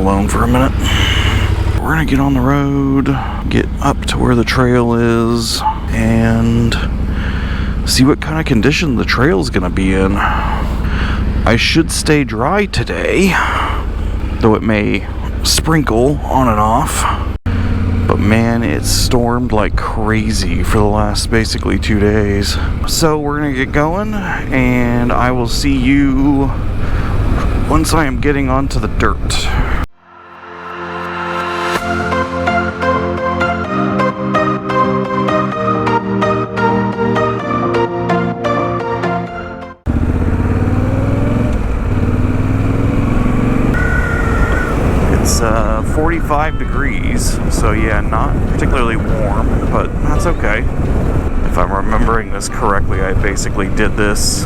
alone for a minute. We're gonna get on the road, get up to where the trail is, and see what kind of condition the trail's gonna be in. I should stay dry today, though it may sprinkle on and off. But man, it's stormed like crazy for the last basically 2 days. So we're gonna get going, and I will see you once I am getting onto the dirt. It's 45 degrees, so yeah, not particularly warm, but that's okay. If I'm remembering this correctly, I basically did this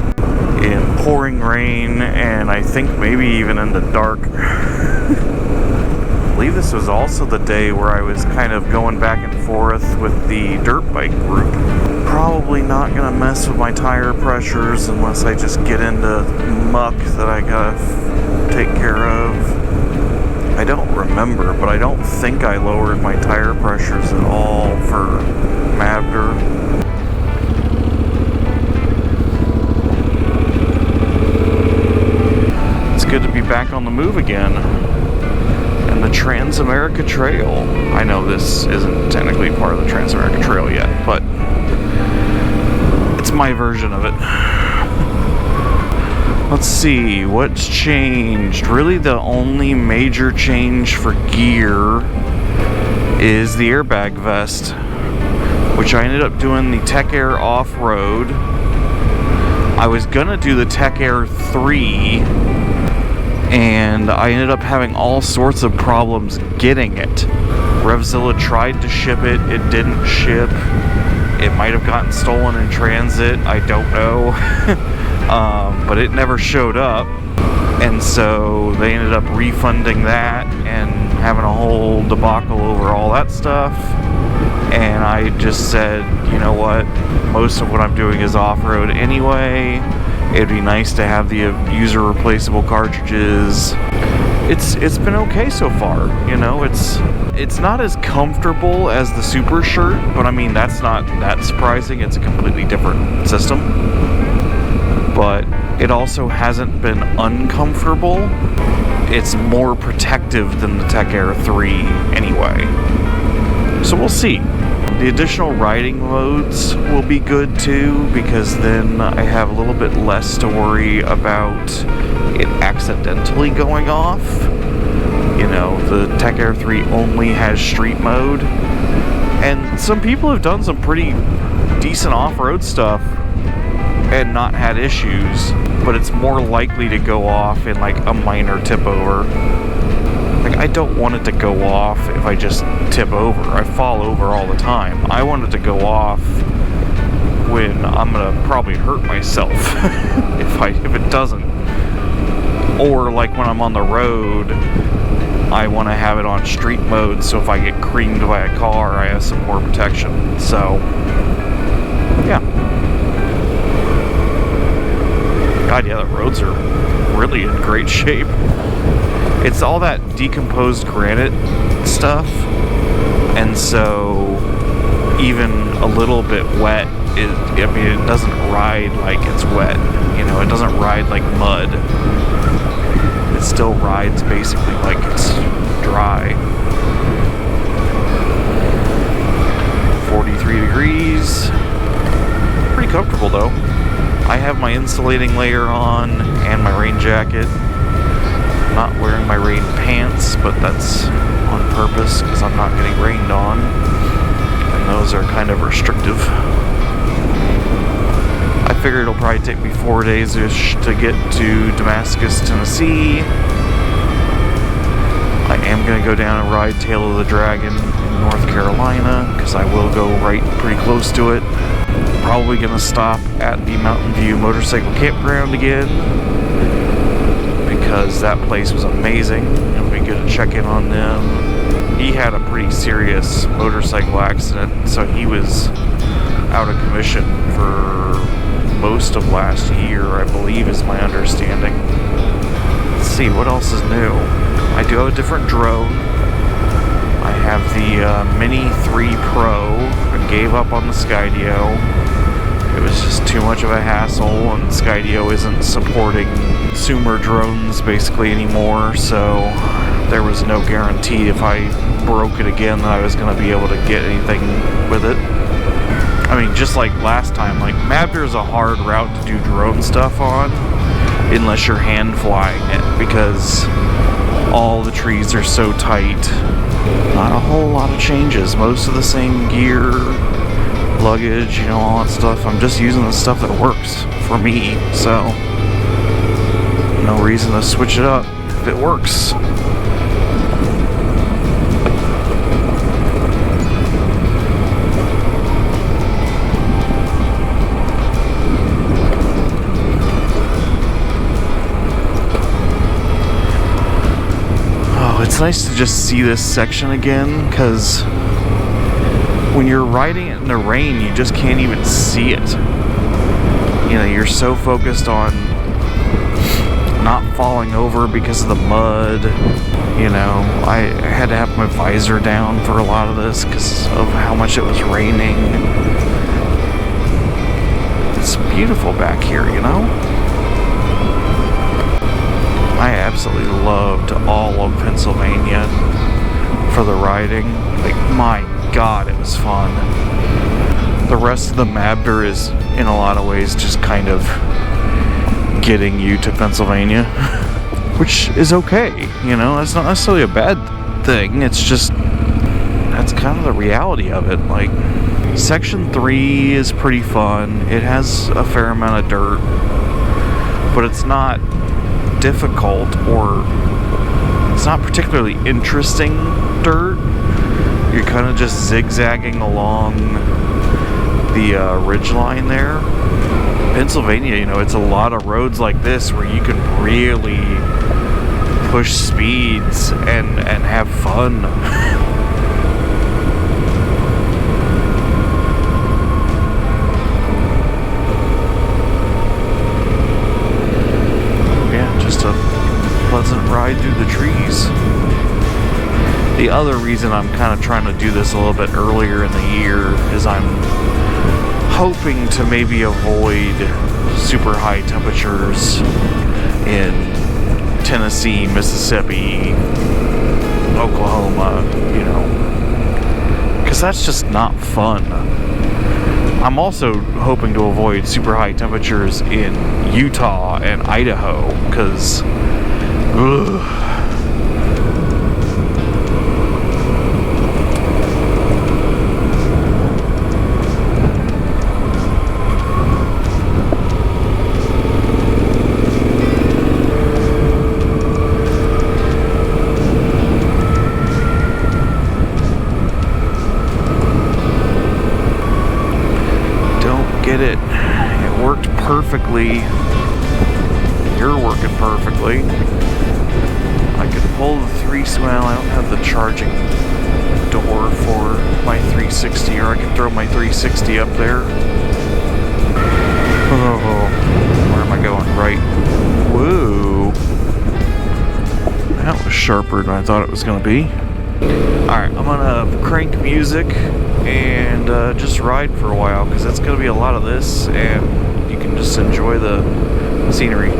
in pouring rain, and I think maybe even in the dark. I believe this was also the day where I was kind of going back and forth with the dirt bike group. Probably not gonna mess with my tire pressures unless I just get into muck that I gotta take care of. I don't remember, but I don't think I lowered my tire pressures at all for Mavder. It's good to be back on the move again. And the Trans-America Trail. I know this isn't technically part of the Trans-America Trail yet, but it's my version of it. Let's see, what's changed? Really the only major change for gear is the airbag vest, which I ended up doing the Tech Air off-road. I was gonna do the Tech Air 3, and I ended up having all sorts of problems getting it. Revzilla tried to ship it, it didn't ship. It might have gotten stolen in transit, I don't know. But it never showed up, and so they ended up refunding that and having a whole debacle over all that stuff. And I just said, you know what, most of what I'm doing is off-road anyway. It'd be nice to have the user replaceable cartridges. It's been okay so far, you know. It's not as comfortable as the Super shirt, but I mean, that's not that surprising. It's a completely different system. But it also hasn't been uncomfortable. It's more protective than the Tech Air 3 anyway. So we'll see. The additional riding modes will be good too, because then I have a little bit less to worry about it accidentally going off. You know, the Tech Air 3 only has street mode. And some people have done some pretty decent off-road stuff and not had issues, but it's more likely to go off in like a minor tip over. Like, I don't want it to go off if I just tip over. I fall over all the time. I want it to go off when I'm gonna probably hurt myself if it doesn't. Or like when I'm on the road, I want to have it on street mode, so if I get creamed by a car, I have some more protection. So yeah. God, yeah, the roads are really in great shape. It's all that decomposed granite stuff, and so even a little bit wet, it doesn't ride like it's wet. You know, it doesn't ride like mud. It still rides basically like it's dry. 43 degrees. Pretty comfortable though. I have my insulating layer on and my rain jacket. Not wearing my rain pants, but that's on purpose because I'm not getting rained on, and those are kind of restrictive. I figure it'll probably take me 4 days-ish to get to Damascus, Tennessee. I am going to go down and ride Tail of the Dragon in North Carolina, because I will go right pretty close to it. Probably going to stop at the Mountain View Motorcycle Campground again, because that place was amazing. It'll be good to check in on them. He had a pretty serious motorcycle accident, so he was out of commission for most of last year, I believe is my understanding. Let's see, what else is new? I I do have a different drone. I have the Mini 3 Pro. I gave up on the Skydio. It was just too much of a hassle, and Skydio isn't supporting consumer drones basically anymore, so there was no guarantee if I broke it again that I was going to be able to get anything with it. I mean, just like last time, like Mabder is a hard route to do drone stuff on unless you're hand flying it, because all the trees are so tight. Not a whole lot of changes, most of the same gear, luggage, you know, all that stuff. I'm just using the stuff that works for me, so no reason to switch it up if it works. It's nice to just see this section again, because when you're riding it in the rain, you just can't even see it. You know, you're so focused on not falling over because of the mud. You know, I had to have my visor down for a lot of this because of how much it was raining. It's beautiful back here, you know? I absolutely loved all of Pennsylvania for the riding. Like, my God, it was fun. The rest of the Mabder is, in a lot of ways, just kind of getting you to Pennsylvania, which is okay, you know? That's not necessarily a bad thing. It's just, that's kind of the reality of it. Like, Section 3 is pretty fun. It has a fair amount of dirt, but it's not difficult, or it's not particularly interesting dirt. You're kind of just zigzagging along the ridge line there. Pennsylvania, you know, it's a lot of roads like this where you can really push speeds and have fun. Pleasant ride through the trees. The other reason I'm kind of trying to do this a little bit earlier in the year is I'm hoping to maybe avoid super high temperatures in Tennessee, Mississippi, Oklahoma, you know, because that's just not fun. I'm also hoping to avoid super high temperatures in Utah and Idaho, because don't get it. It worked perfectly. You're working perfectly. I could pull the well, I don't have the charging door for my 360, or I could throw my 360 up there. Oh, where am I going? Right. Whoa. That was sharper than I thought it was going to be. Alright, I'm going to crank music and just ride for a while, because it's going to be a lot of this, and you can just enjoy the scenery.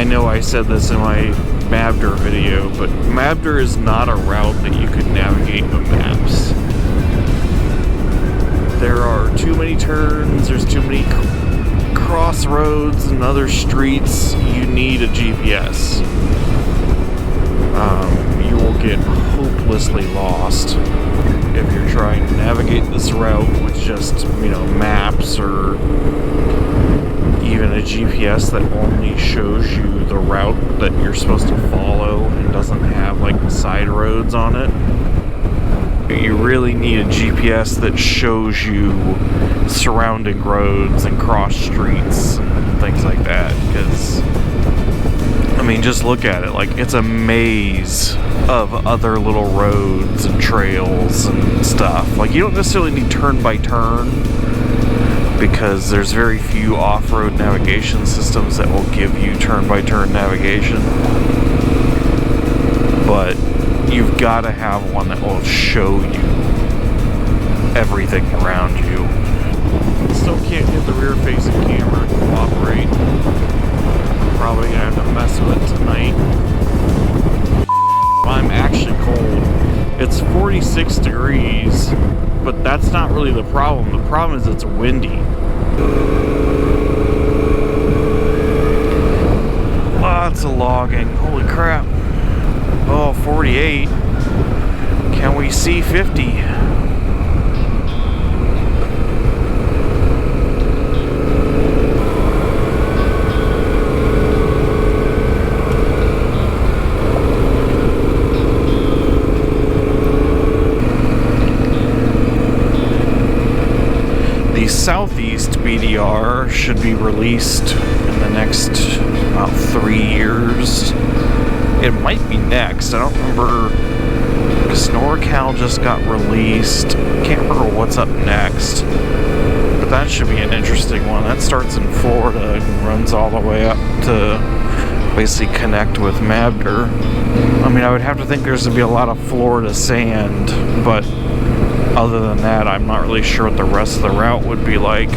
I know I said this in my Mabder video, but Mabder is not a route that you could navigate with maps. There are too many turns, there's too many crossroads and other streets. You need a GPS. You will get hopelessly lost if you're trying to navigate this route with just, maps or even a GPS that only shows you the route that you're supposed to follow and doesn't have like side roads on it. You really need a GPS that shows you surrounding roads and cross streets and things like that, because just look at it. Like, it's a maze of other little roads and trails and stuff. Like, you don't necessarily need turn by turn, because there's very few off-road navigation systems that will give you turn-by-turn navigation. But you've got to have one that will show you everything around you. Still can't get the rear-facing camera to cooperate. Probably gonna have to mess with it tonight. I'm actually cold. It's 46 degrees, but that's not really the problem. The problem is it's windy. Lots of logging. Holy crap. Oh, 48. Can we see 50? The Southeast BDR should be released in the next about 3 years. It might be next. I don't remember, because NorCal just got released. Can't remember what's up next. But that should be an interesting one. That starts in Florida and runs all the way up to basically connect with Mabder. I would have to think there's going to be a lot of Florida sand, but other than that, I'm not really sure what the rest of the route would be like.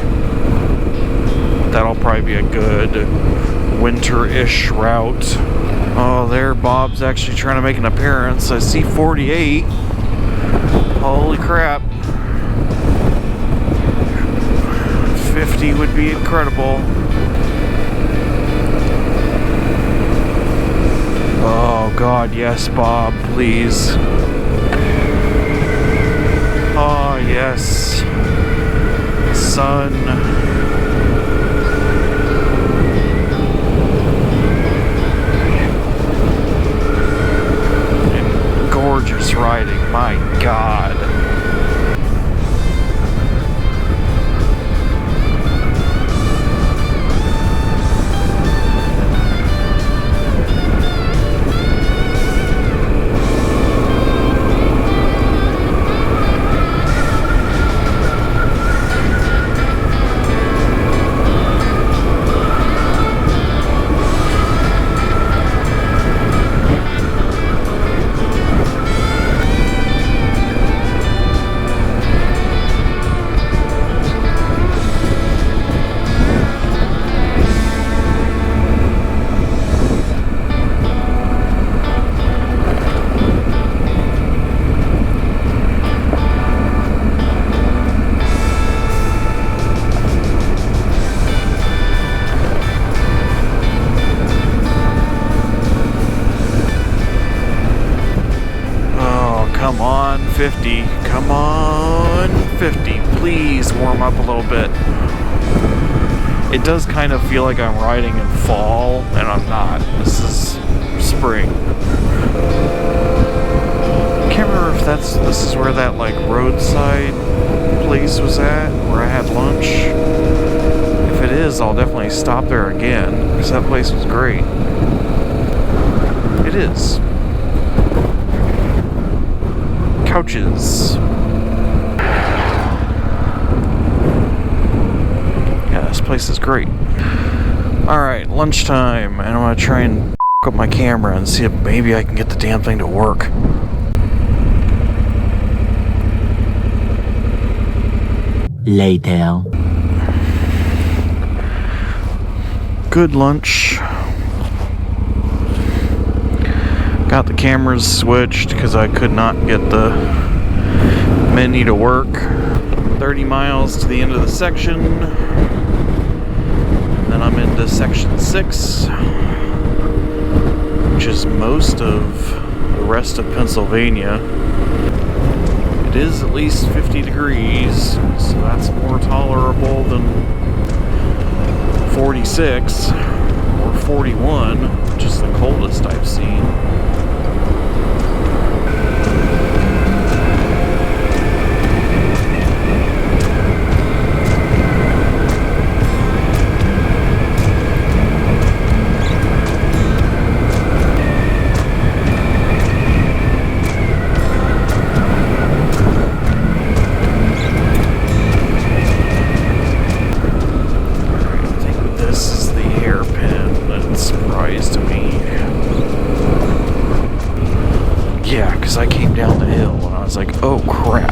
That'll probably be a good winter-ish route. Oh, there, Bob's actually trying to make an appearance. I see 48. Holy crap. 50 would be incredible. Oh, God, yes, Bob, please. Oh, yes. Sun. And gorgeous riding, my God. Come on, 50. Come on, 50. Please warm up a little bit. It does kind of feel like I'm riding in fall, and I'm not. This is spring. I can't remember if this is where that like roadside place was at, where I had lunch. If it is, I'll definitely stop there again, because that place was great. It is. Couches. Yeah, this place is great. Alright, lunchtime, and I'm gonna try and up my camera and see if maybe I can get the damn thing to work. Later. Good lunch. Got the cameras switched because I could not get the menu to work. 30 miles to the end of the section. And then I'm into section 6, which is most of the rest of Pennsylvania. It is at least 50 degrees, so that's more tolerable than 46 or 41, which is the coldest I've seen. I came down the hill and I was like, oh crap.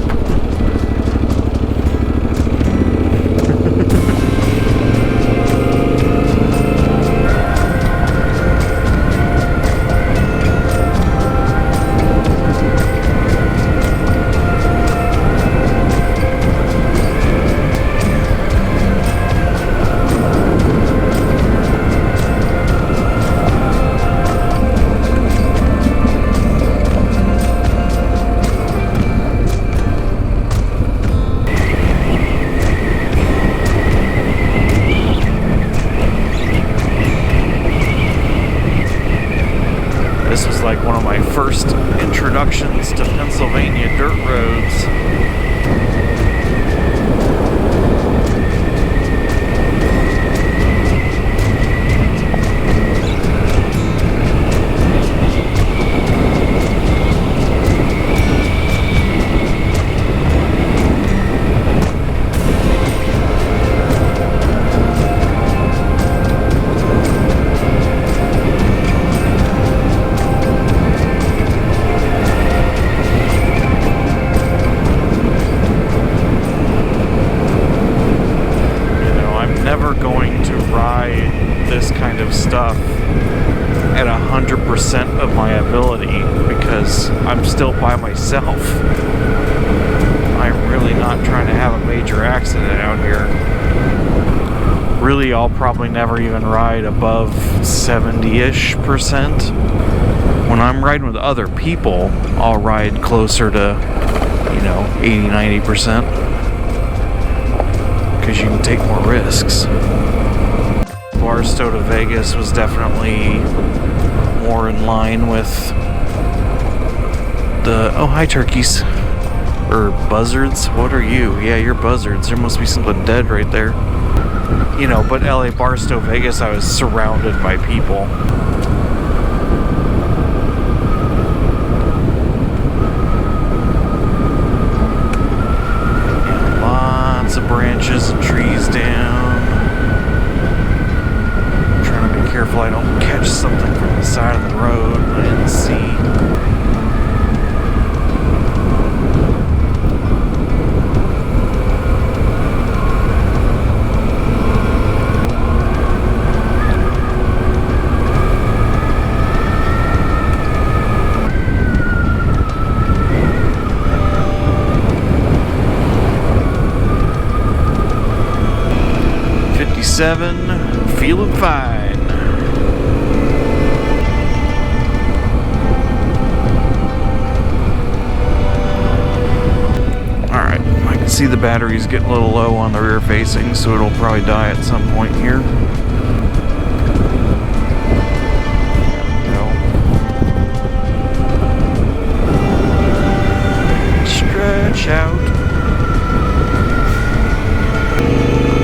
This was like one of my first introductions to Pennsylvania dirt roads. 100% of my ability because I'm still by myself. I'm really not trying to have a major accident out here. Really, I'll probably never even ride above 70-ish%. When I'm riding with other people, I'll ride closer to, 80-90%. Because you can take more risks. Barstow to Vegas was definitely more in line with the... Oh, hi, turkeys. Or buzzards? What are you? Yeah, you're buzzards. There must be something dead right there. But LA, Barstow, Vegas, I was surrounded by people. And lots of branches and trees down. Careful I don't catch something from the side of the road I didn't see. Feeling fine. See the batteries getting a little low on the rear facing, so it'll probably die at some point here. Stretch out.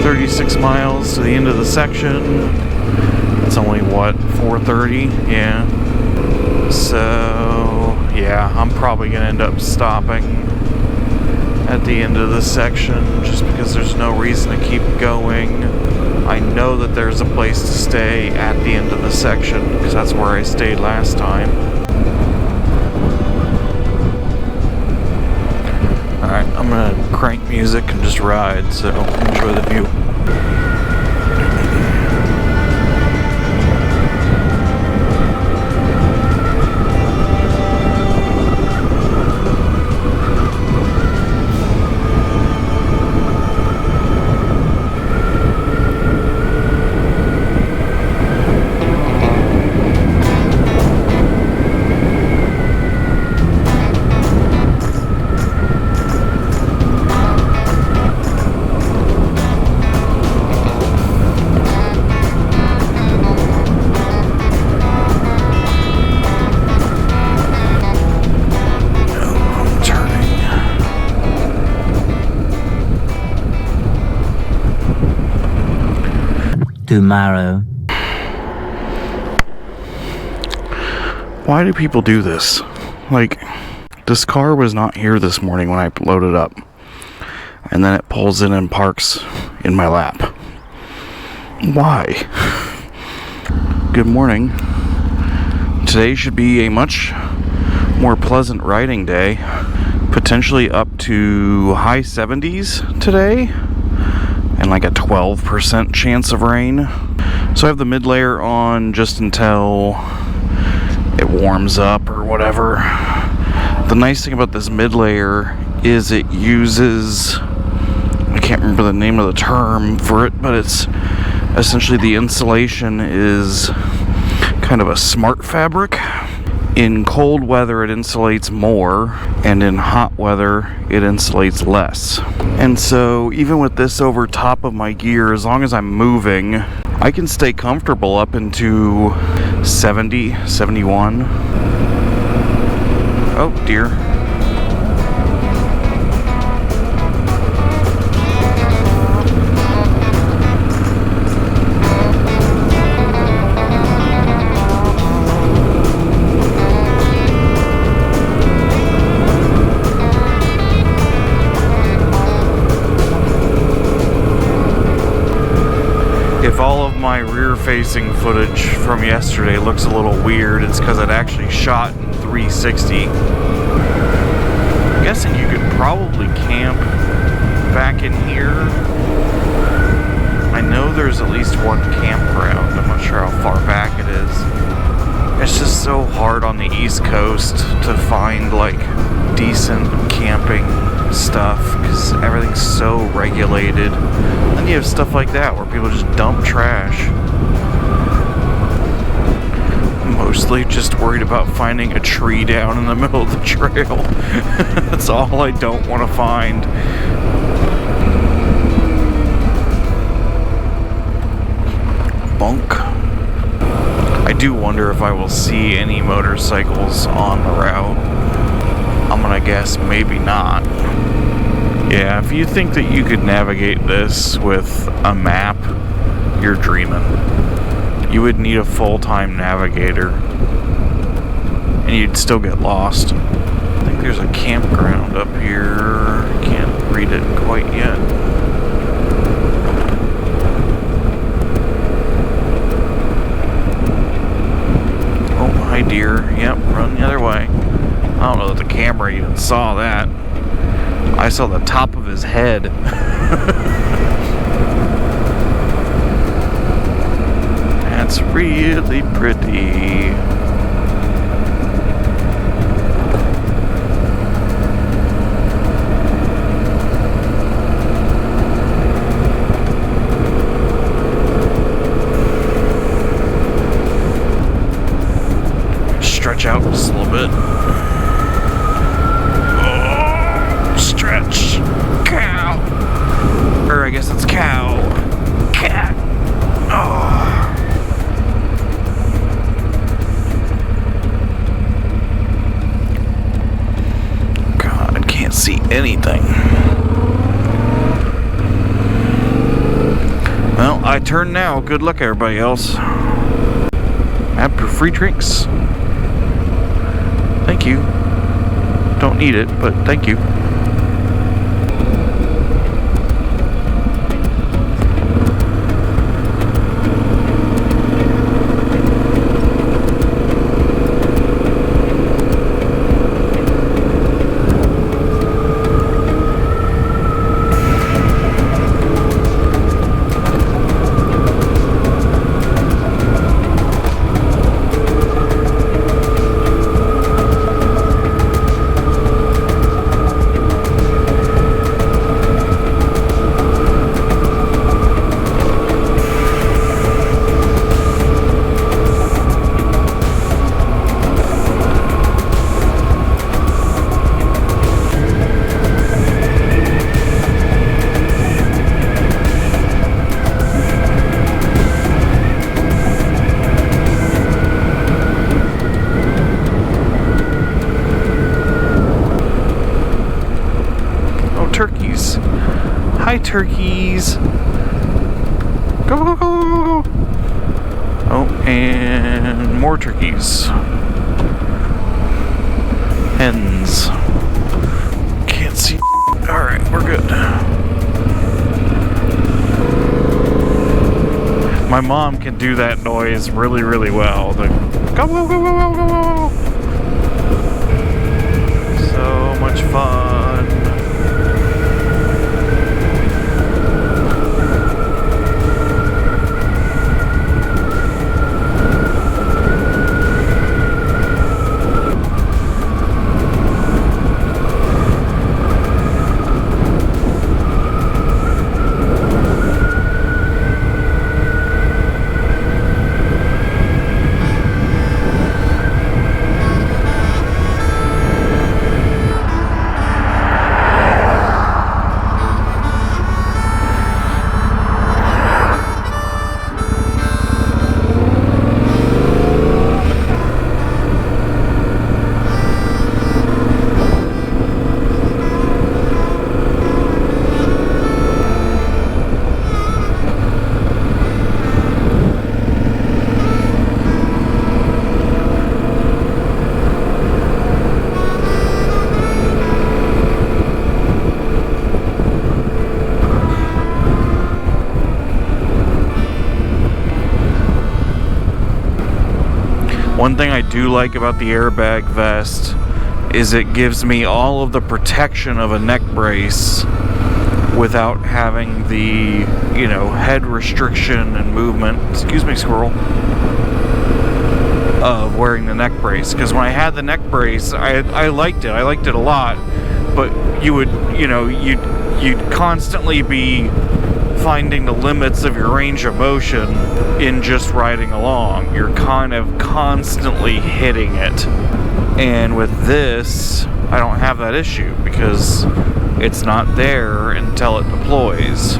36 miles to the end of the section. It's only what, 4:30? Yeah. So yeah, I'm probably gonna end up stopping at the end of the section just because there's no reason to keep going. I know that there's a place to stay at the end of the section because that's where I stayed last time. Alright, I'm gonna crank music and just ride, so enjoy the view. tomorrow. Why do people do this? Like, this car was not here this morning when I loaded up. And then it pulls in and parks in my lap. Why? Good morning. Today should be a much more pleasant riding day. Potentially up to high 70s today. And like a 12% chance of rain. So I have the mid layer on just until it warms up or whatever. The nice thing about this mid layer is it uses, I can't remember the name of the term for it, but it's essentially the insulation is kind of a smart fabric. In cold weather it insulates more, and in hot weather it insulates less. And so even with this over top of my gear, as long as I'm moving, I can stay comfortable up into 70, 71. Oh dear. If all of my rear-facing footage from yesterday looks a little weird, it's because I'd actually shot in 360. I'm guessing you could probably camp back in here. I know there's at least one campground. I'm not sure how far back it is. It's just so hard on the East Coast to find like decent camping stuff because everything's so regulated. Then you have stuff like that where people just dump trash. I'm mostly just worried about finding a tree down in the middle of the trail. That's all I don't want to find. Bunk. I do wonder if I will see any motorcycles on the route. I'm gonna guess maybe not. Yeah, if you think that you could navigate this with a map, you're dreaming. You would need a full-time navigator, and you'd still get lost. I think there's a campground up here. Can't read it quite yet. Oh, hi dear. Yep, run the other way. I don't know that the camera even saw that. I saw the top of his head. That's really pretty. Stretch out just a little bit. Stretch. Cow. Or I guess it's cow. Cat. Oh. God, I can't see anything. Well, I turn now. Good luck, everybody else. Have free drinks. Thank you. Don't need it, but thank you. Turkeys. Hi, turkeys. Go. Oh, and more turkeys. Hens. Can't see. Alright, we're good. My mom can do that noise really, really well. The go, go, go, go, go, go, go. So much fun. One thing I do like about the airbag vest is it gives me all of the protection of a neck brace without having the, you know, head restriction and movement, excuse me, squirrel, of wearing the neck brace. Because when I had the neck brace, I liked it. I liked it a lot. But you would, you know, you'd constantly be finding the limits of your range of motion in just riding along. You're kind of constantly hitting it. And with this, I don't have that issue because it's not there until it deploys.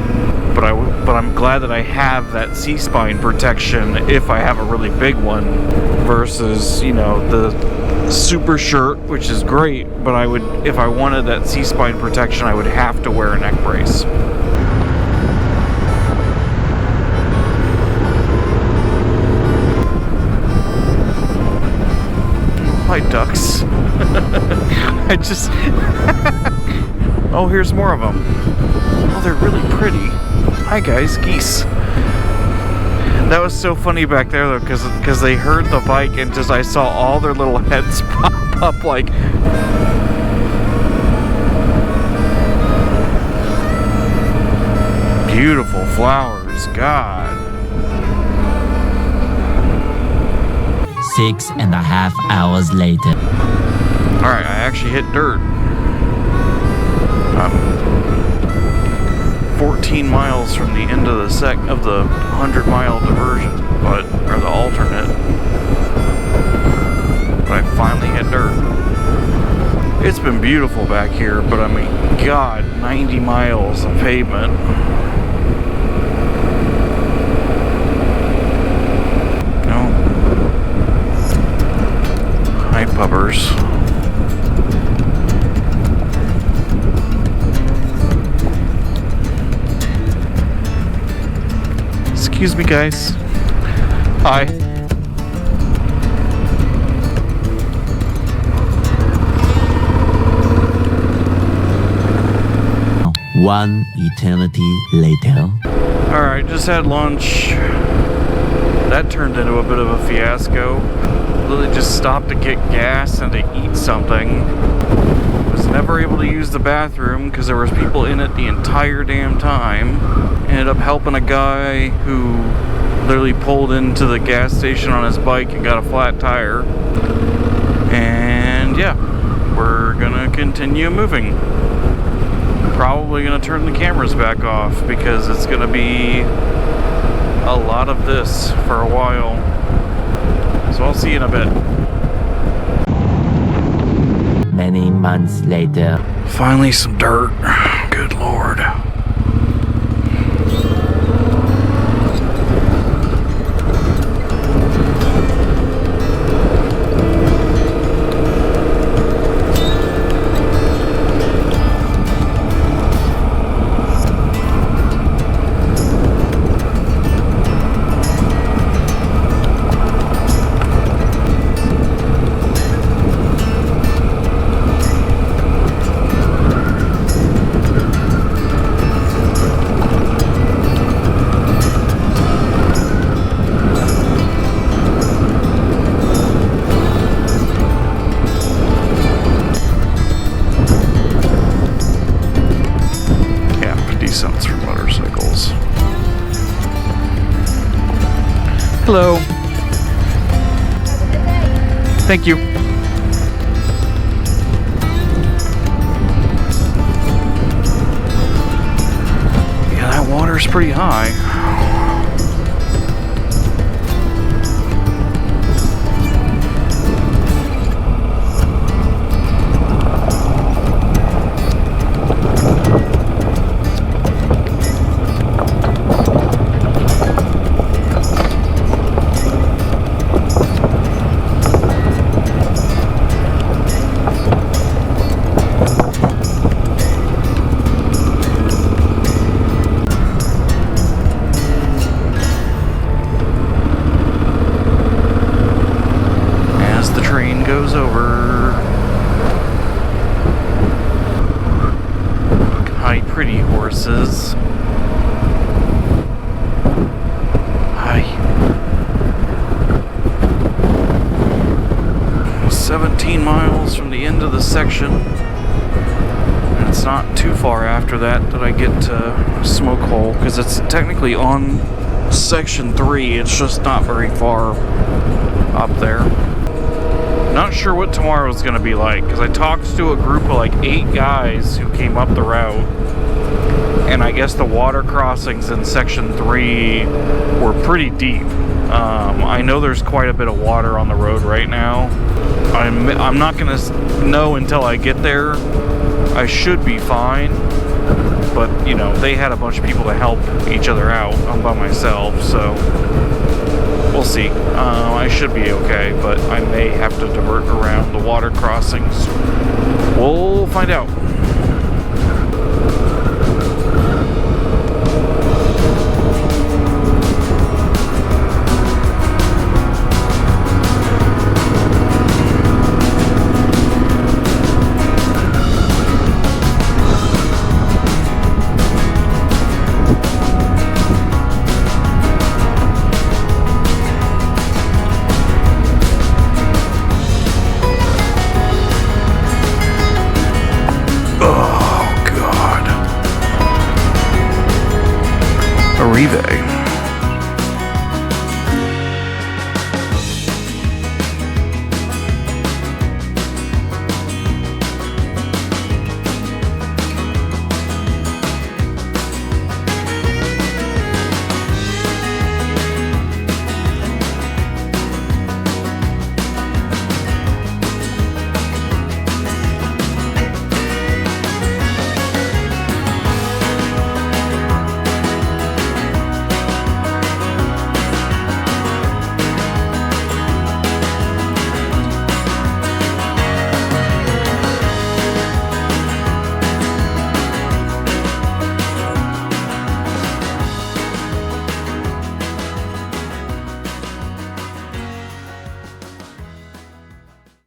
But I'm glad that I have that C-spine protection if I have a really big one versus, you know, the super shirt, which is great, but I would, if I wanted that C-spine protection, I would have to wear a neck brace. Hi, ducks. I just... Oh, here's more of them. Oh, they're really pretty. Hi, guys. Geese. That was so funny back there, though, because they heard the bike and just I saw all their little heads pop up like... Beautiful flowers. God. 6.5 hours later. Alright, I actually hit dirt. 14 miles from the end of the 100-mile diversion, or the alternate. But I finally hit dirt. It's been beautiful back here, but I mean, God, 90 miles of pavement. Hi, puppers. Excuse me, guys. Hi. One eternity later. Alright, just had lunch. That turned into a bit of a fiasco. Lily just stopped to get gas and to eat something. Was never able to use the bathroom because there was people in it the entire damn time. Ended up helping a guy who literally pulled into the gas station on his bike and got a flat tire. And yeah, we're gonna continue moving. Probably gonna turn the cameras back off because it's gonna be a lot of this for a while. So I'll see you in a bit. Many months later. Finally some dirt. Good Lord. Hello. Thank you. Yeah, that water's pretty high. Goes over. Hi, pretty horses. Hi. 17 miles from the end of the section. And it's not too far after that I get to Smoke Hole, because it's technically on section 3. It's just not very far up there. Not sure what tomorrow's gonna be like, because I talked to a group of like 8 guys who came up the route, and I guess the water crossings in section 3 were pretty deep. I know there's quite a bit of water on the road right now. I'm not gonna know until I get there. I should be fine, but you know, they had a bunch of people to help each other out. I'm by myself, so we'll see. I should be okay, but I may have to divert around the water crossings. We'll find out.